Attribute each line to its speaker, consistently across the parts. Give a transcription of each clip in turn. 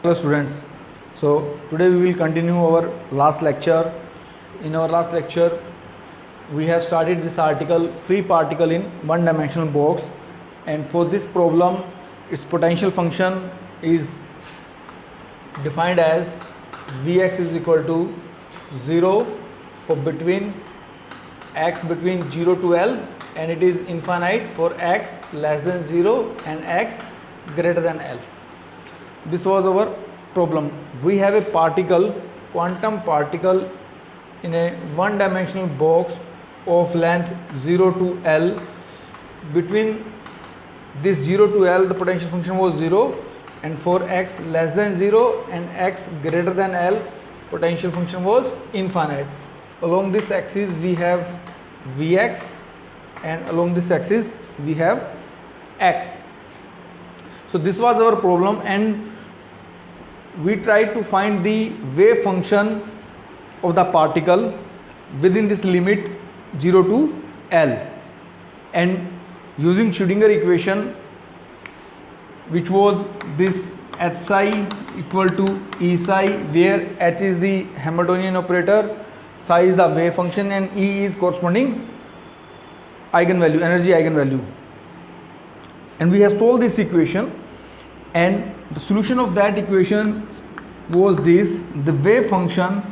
Speaker 1: Hello students, so today we will continue our last lecture. In our last lecture we have started this article free particle in one dimensional box, and for this problem its potential function is defined as Vx is equal to 0 for x between 0 to L, and it is infinite for x less than 0 and x greater than L. This was our problem. We have a particle, quantum particle, in a one dimensional box of length 0 to L. Between this 0 to L the potential function was 0, and for x less than 0 and x greater than L potential function was infinite. Along this axis we have Vx, and along this axis we have x. So this was our problem, and we tried to find the wave function of the particle within this limit 0 to L, and using Schrödinger equation, which was this h psi equal to E psi, where h is the Hamiltonian operator, psi is the wave function, and E is corresponding eigenvalue, energy eigenvalue. And we have solved this equation, and the solution of that equation was this. The wave function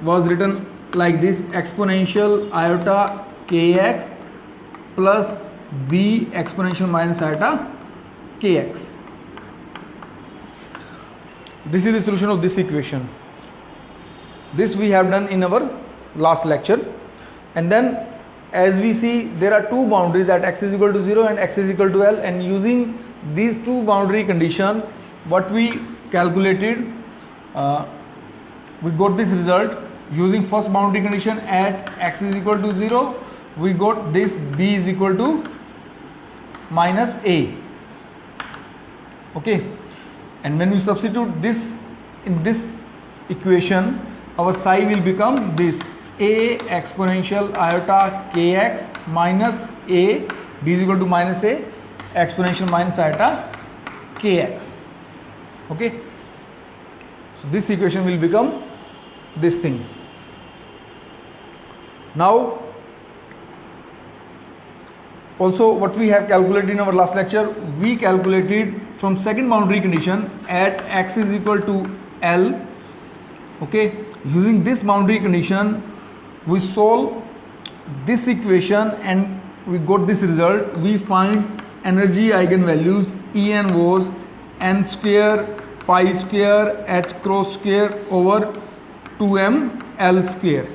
Speaker 1: was written like this: exponential iota kx plus b exponential minus iota kx. This is the solution of this equation. This we have done in our last lecture. And then as we see, there are two boundaries at x is equal to 0 and x is equal to L, and using these two boundary condition, what we calculated, we got this result. Using first boundary condition at x is equal to 0, we got this b is equal to minus a. Okay, and when we substitute this in this equation, our psi will become this: a exponential iota kx minus a, b is equal to minus a exponential minus iota kx. Okay, so this equation will become this thing. Now also what we have calculated in our last lecture, we calculated from second boundary condition at x is equal to L. Okay, using this boundary condition we solve this equation and we got this result. We find energy eigenvalues. En was n square pi square h cross square over 2m L square.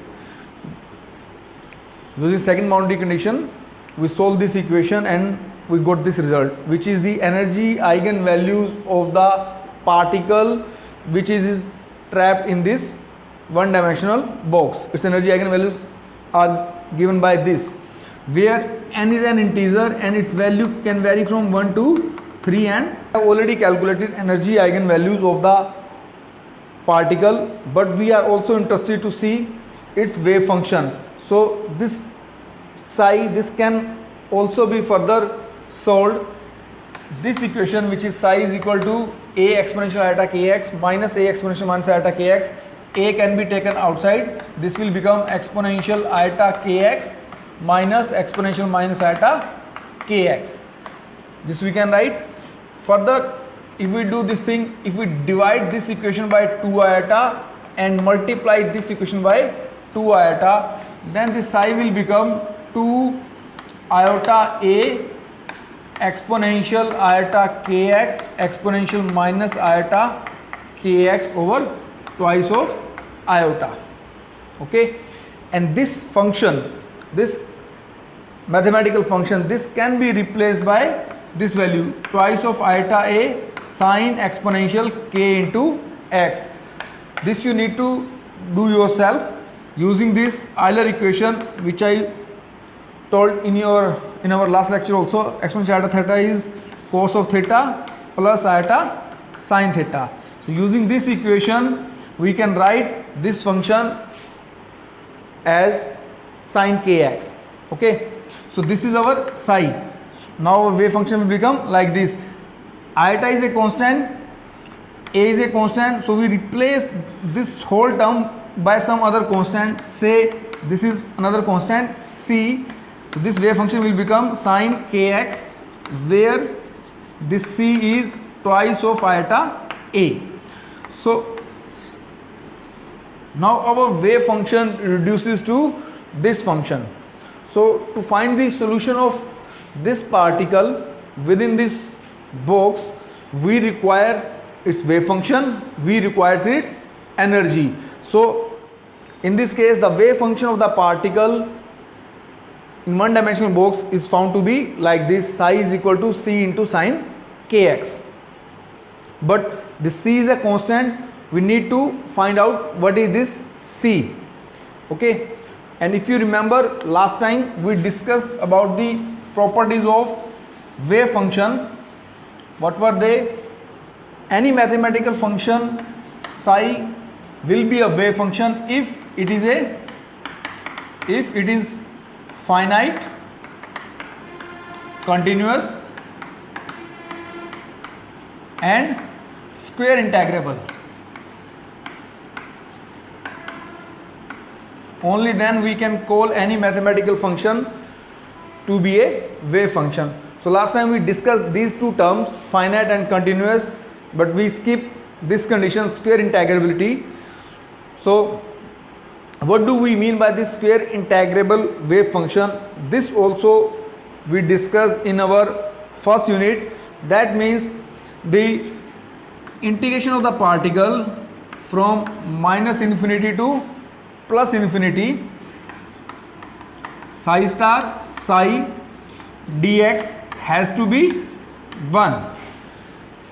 Speaker 1: Using second boundary condition we solve this equation and we got this result, which is the energy eigenvalues of the particle which is trapped in this one dimensional box. Its energy eigenvalues are given by this, where n is an integer and its value can vary from 1 to 3, and I have already calculated energy eigenvalues of the particle, but we are also interested to see its wave function. So this psi, this can also be further solved. This equation, which is psi is equal to a exponential iota kx minus a exponential minus iota kx, a can be taken outside. This will become exponential iota kx minus exponential minus iota kx. This we can write. Further, if we do this thing, if we divide this equation by 2 iota and multiply this equation by 2 iota, then the psi will become 2 iota a exponential iota kx exponential minus iota kx over twice of iota. Okay, and this function, this mathematical function, this can be replaced by this value twice of iota a sine exponential k into x. This you need to do yourself using this Euler equation, which I told in our last lecture also. Exponential iota theta is cos of theta plus iota sine theta. So using this equation we can write this function as sine kx. Okay, so this is our psi. Now our wave function will become like this: iota is a constant, A is a constant, so we replace this whole term by some other constant. Say this is another constant C, so this wave function will become sine kx, where this C is twice of iota A. So now our wave function reduces to this function. So to find the solution of this particle within this box, we require its wave function, we require its energy. So in this case, the wave function of the particle in one dimensional box is found to be like this: psi is equal to C into sine kx. But this C is a constant, we need to find out what is this C. Okay, and if you remember, last time we discussed about the properties of wave function. What were they? Any mathematical function psi will be a wave function if it is finite, continuous and square integrable. Only then we can call any mathematical function to be a wave function. So last time we discussed these two terms, finite and continuous, but we skip this condition, square integrability. So what do we mean by this square integrable wave function? This also we discussed in our first unit. That means the integration of the particle from minus infinity to plus infinity, psi star psi dx has to be 1.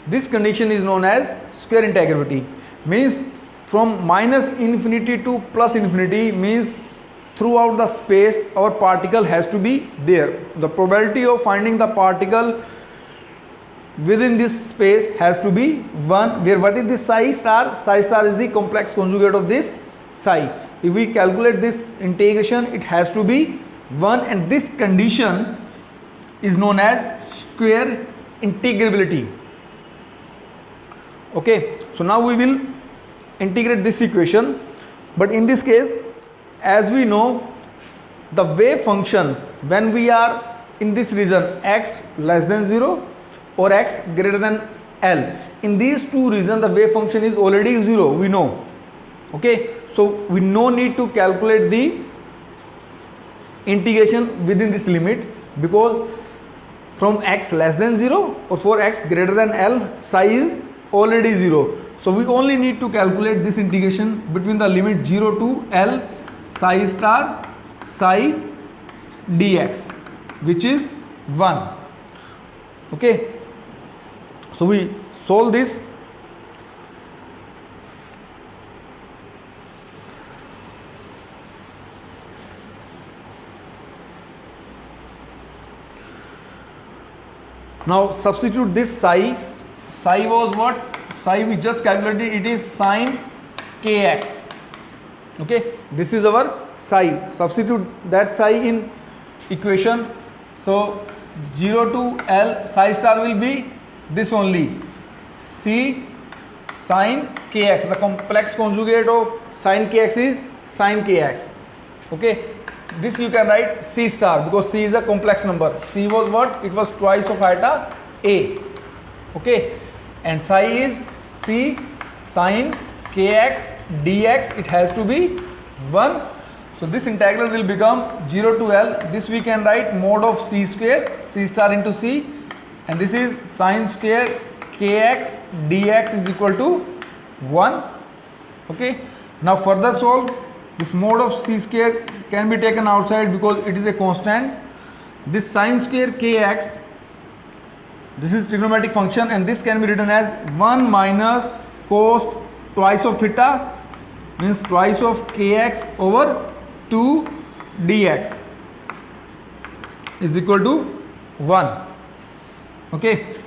Speaker 1: This condition is known as square integrability. Means from minus infinity to plus infinity means throughout the space our particle has to be there. The probability of finding the particle within this space has to be 1, where what is this psi star? Psi star is the complex conjugate of this psi. If we calculate this integration, it has to be 1, and this condition is known as square integrability. Okay, so now we will integrate this equation, but in this case, as we know, the wave function when we are in this region x less than 0 or x greater than L, in these two regions the wave function is already 0, we know. Okay, so we no need to calculate the integration within this limit, because from x less than 0 or for x greater than L, psi is already 0. So we only need to calculate this integration between the limit 0 to L psi star psi dx, which is 1. Okay, so we solve this. Now substitute this psi. Psi was what? Psi we just calculated, it is sine kx. Okay, this is our psi. Substitute that psi in equation. So 0 to L psi star will be this only, C sine kx. The complex conjugate of sine kx is sine kx. Okay, this you can write C star because C is a complex number. C was what? It was twice of iota A. Okay, and psi is C sine kx dx, it has to be 1. So this integral will become 0 to L. This we can write mod of C square, C star into C, and this is sine square kx dx is equal to 1. Okay, now further solve. This mod of C square can be taken outside because it is a constant. This sine square kx, this is trigonometric function, and this can be written as 1 minus cos twice of theta, means twice of kx over 2 dx is equal to 1. Okay,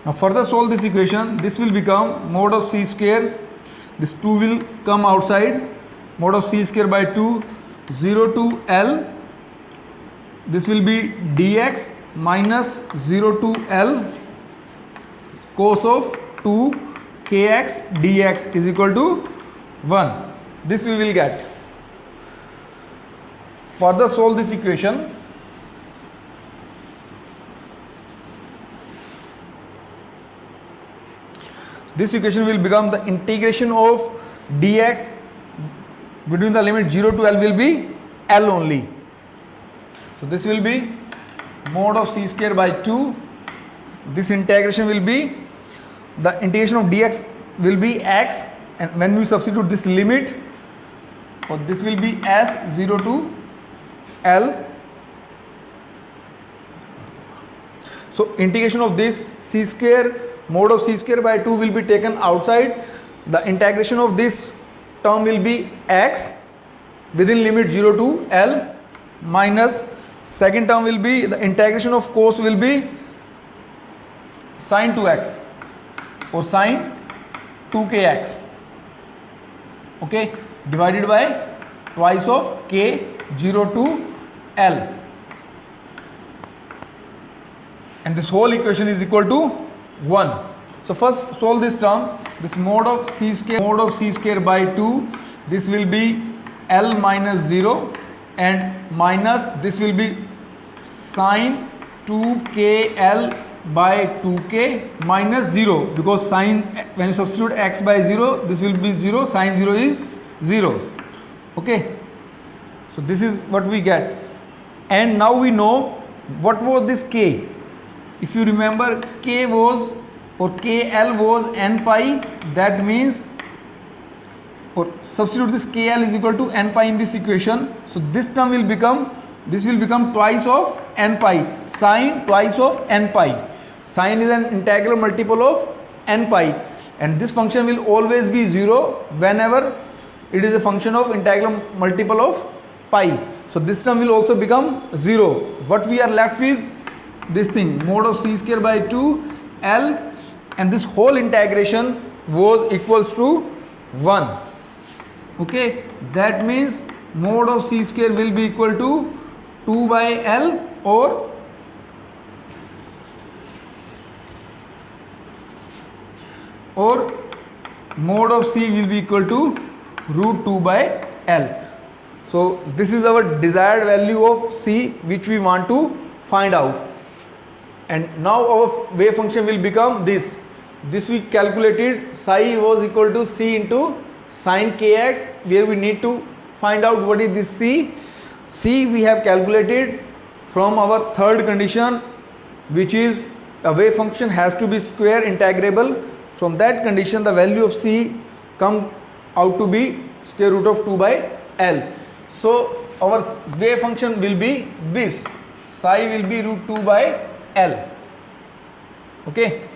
Speaker 1: now further solve this equation. This will become mod of C square, this 2 will come outside, mod of C square by 2, 0 to L, this will be dx minus 0 to L cos of 2 kx dx is equal to 1. This we will get. Further solve this equation. This equation will become the integration of dx between the limit 0 to L will be L only. So this will be mod of c square by 2. This integration will be, the integration of dx will be x, and when we substitute this limit, or this will be s 0 to L. So integration of this c square, mod of c square by 2 will be taken outside. The integration of this term will be x within limit 0 to L, minus second term will be, the integration of cos will be sin 2x or sin 2kx, okay, divided by twice of k 0 to L, and this whole equation is equal to 1. So first solve this term, this mod of c square by 2, this will be L minus 0, and minus this will be sin 2kL by 2k minus 0, because sin, when you substitute x by 0, this will be 0, sin 0 is 0, okay. So this is what we get, and now we know what was this k. If you remember, k was, or kl was n pi, that means, or substitute this kl is equal to n pi in this equation. So this term will become, this will become twice of n pi, sine twice of n pi. Sine is an integral multiple of n pi, and this function will always be 0 whenever it is a function of integral multiple of pi. So this term will also become 0. What we are left with, this thing, mod of c square by 2 L, and this whole integration was equals to 1, okay. That means mod of c square will be equal to 2 by L, or mod of c will be equal to root 2 by L. So this is our desired value of c which we want to find out, and now our wave function will become this. This we calculated, psi was equal to c into sin kx, where we need to find out what is this c. C we have calculated from our third condition, which is a wave function has to be square integrable. From that condition, the value of c come out to be square root of 2 by L. So our wave function will be this, psi will be root 2 by L, okay.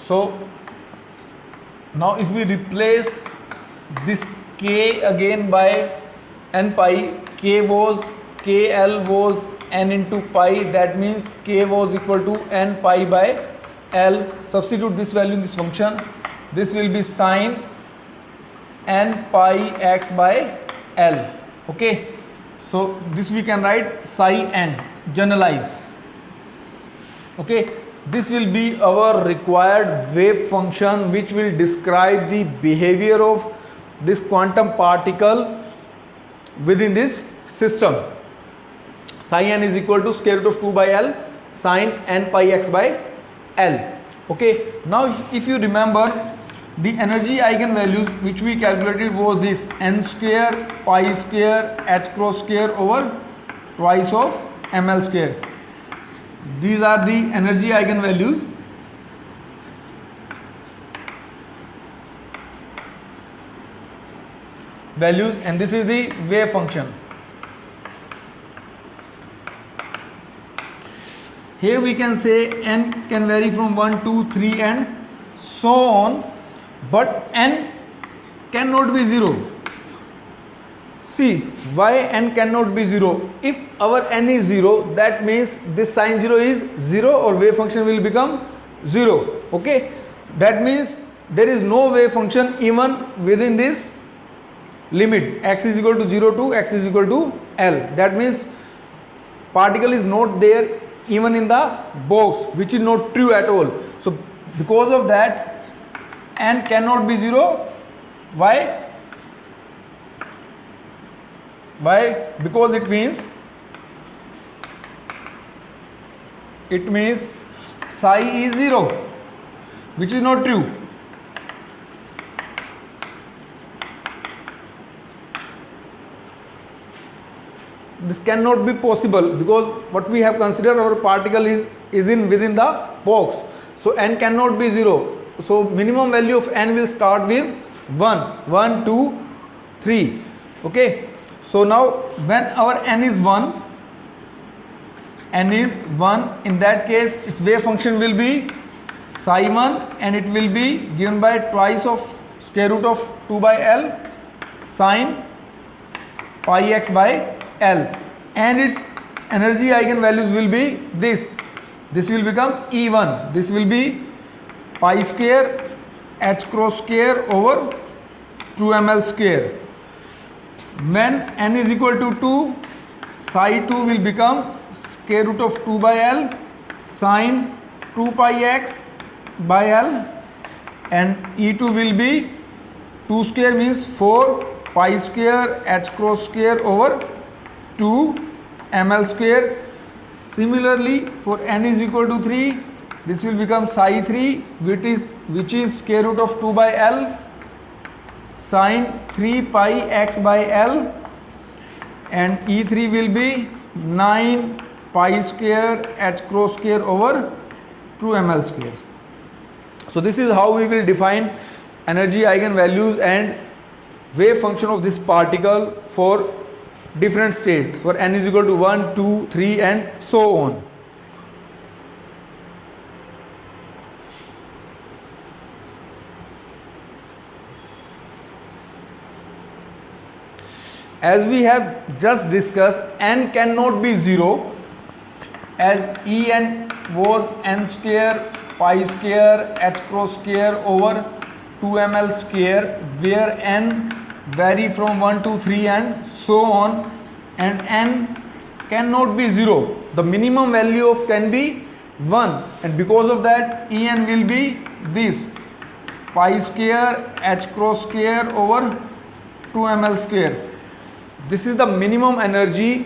Speaker 1: So now if we replace this k again by n pi, kl was n into pi, that means k was equal to n pi by L. Substitute this value in this function, this will be sin n pi x by L, okay. So this we can write psi n, generalize, okay. This will be our required wave function which will describe the behavior of this quantum particle within this system. Psi n is equal to square root of 2 by L sin n pi x by L, okay. Now if you remember, the energy eigenvalues which we calculated was this n square pi square h cross square over twice of ml square. These are the energy eigenvalues. And this is the wave function. Here we can say n can vary from 1, 2, 3 and so on, but n cannot be 0. See, why n cannot be 0? If our n is 0, that means this sin 0 is 0, or wave function will become 0. Okay, that means there is no wave function even within this limit x is equal to 0 to x is equal to L. That means particle is not there even in the box, which is not true at all. So because of that n cannot be 0. Why? Because it means psi is 0, which is not true. This cannot be possible because what we have considered, our particle is within the box. So n cannot be 0. So minimum value of n will start with 1, 2, 3. Okay. So now when our n is 1, in that case its wave function will be psi 1, and it will be given by twice of square root of 2 by L sine pi x by L, and its energy eigenvalues will be this will become E1, this will be pi square h cross square over 2ml square. When n is equal to 2, psi 2 will become square root of 2 by L sine 2 pi x by L, and E2 will be 2 square means 4 pi square h cross square over 2 ml square. Similarly for n is equal to 3, this will become psi 3, which is square root of 2 by L sine 3 pi x by L, and E3 will be 9 pi square h cross square over 2 ml square. So this is how we will define energy eigenvalues and wave function of this particle for different states, for n is equal to 1, 2, 3 and so on. As we have just discussed, n cannot be 0, as En was n square pi square h cross square over 2 ml square, where n vary from 1 to 3 and so on, and n cannot be 0. The minimum value of can be 1, and because of that En will be this pi square h cross square over 2 ml square. This is the minimum energy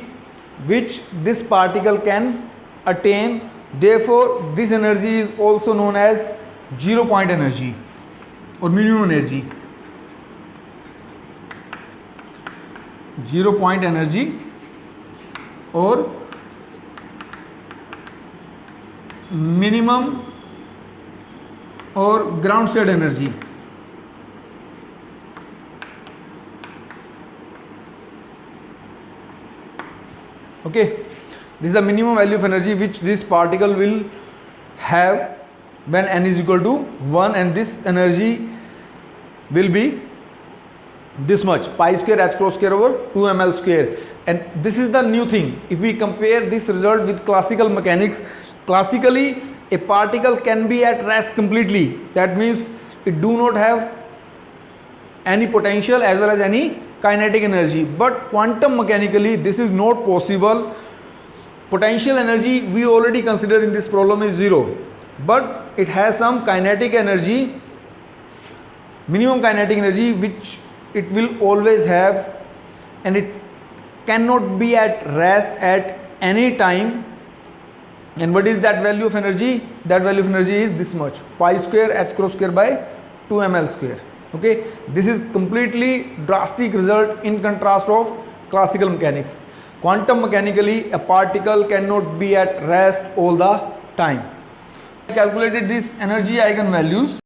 Speaker 1: which this particle can attain. Therefore this energy is also known as 0 point energy or minimum energy. 0 point energy or minimum or ground state energy. Okay, this is the minimum value of energy which this particle will have when n is equal to 1, and this energy will be this much pi square h cross square over 2 ml square. And this is the new thing. If we compare this result with classical mechanics, classically a particle can be at rest completely. That means it do not have any potential as well as any kinetic energy. But quantum mechanically this is not possible. Potential energy we already considered in this problem is 0, but it has some kinetic energy, minimum kinetic energy, which it will always have, and it cannot be at rest at any time. And what is that value of energy? That value of energy is this much pi square h cross square by 2 ml square. Okay, this is completely drastic result in contrast of classical mechanics. Quantum mechanically a particle cannot be at rest all the time. I calculated these energy eigenvalues.